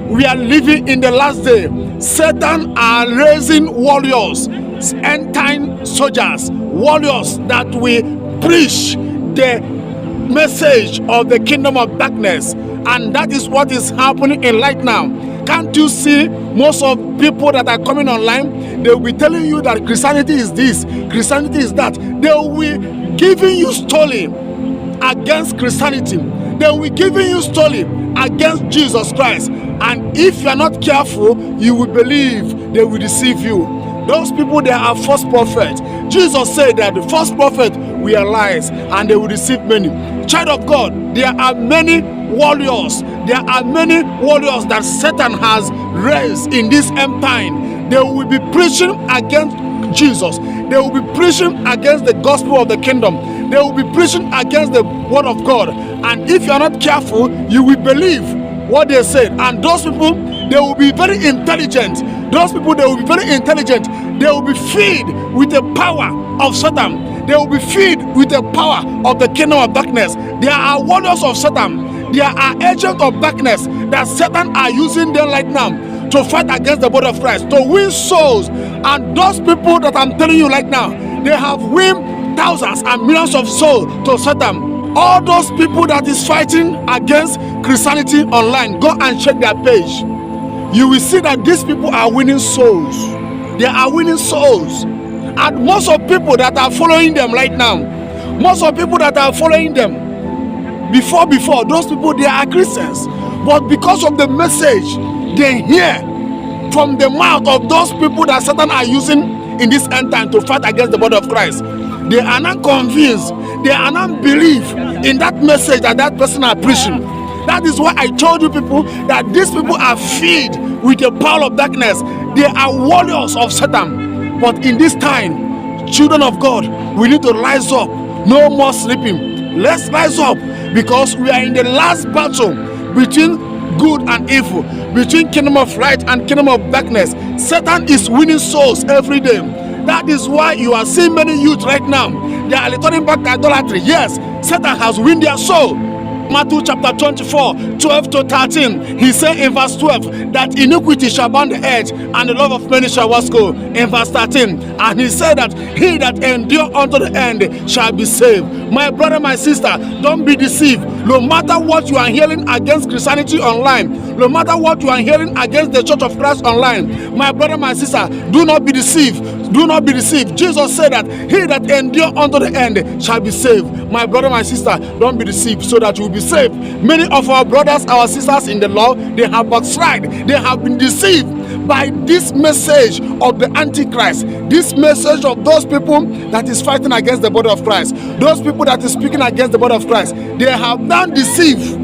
we are living in the last day. Satan are raising warriors, end time soldiers, warriors that will preach the message of the kingdom of darkness. And that is what is happening in light now. Can't you see most of people that are coming online? They will be telling you that Christianity is this, Christianity is that. They will be giving you story against Christianity. They will be giving you story against Jesus Christ. And if you are not careful, you will believe they will deceive you. Those people, they are false prophets. Jesus said that the false prophet will lies and they will deceive many. Child of God, there are many warriors. There are many warriors that Satan has raised in this end time. They will be preaching against Jesus. They will be preaching against the gospel of the kingdom. They will be preaching against the word of God. And if you are not careful, you will believe what they said. And those people, they will be very intelligent. Those people, they will be very intelligent. They will be filled with the power of Satan. They will be filled with the power of the kingdom of darkness. They are warriors of Satan. They are agents of darkness that Satan are using them right now to fight against the body of Christ, to win souls. And those people that I'm telling you right now, they have won thousands and millions of souls to Satan. All those people that is fighting against Christianity online, go and check their page. You will see that these people are winning souls. They are winning souls. And most of people that are following them right now, most of people that are following them, before, those people, they are Christians. But because of the message they hear from the mouth of those people that Satan are using in this end time to fight against the body of Christ, they are not convinced, they are not believe in that message that that person are preaching. That is why I told you people that these people are filled with the power of darkness. They are warriors of Satan. But in this time, children of God, we need to rise up. No more sleeping. Let's rise up, because we are in the last battle between good and evil, between kingdom of light and kingdom of darkness. Satan is winning souls every day. That is why you are seeing many youth right now. They are returning back to idolatry. Yes, Satan has won their soul. Matthew chapter 24, 12 to 13. He said in verse 12 that iniquity shall bound the edge and the love of many shall wax cold. In verse 13, and he said that he that endure unto the end shall be saved. My brother, my sister, don't be deceived. No matter what you are hearing against Christianity online, no matter what you are hearing against the Church of Christ online, my brother, my sister, do not be deceived. Do not be deceived. Jesus said that he that endure unto the end shall be saved. My brother, my sister, don't be deceived, so that you will be saved. Many of our brothers, our sisters in the Lord, they have backslid. They have been deceived by this message of the Antichrist, this message of those people that is fighting against the body of Christ, those people that is speaking against the body of Christ. They have now deceived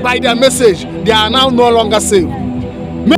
by their message. They are now no longer saved.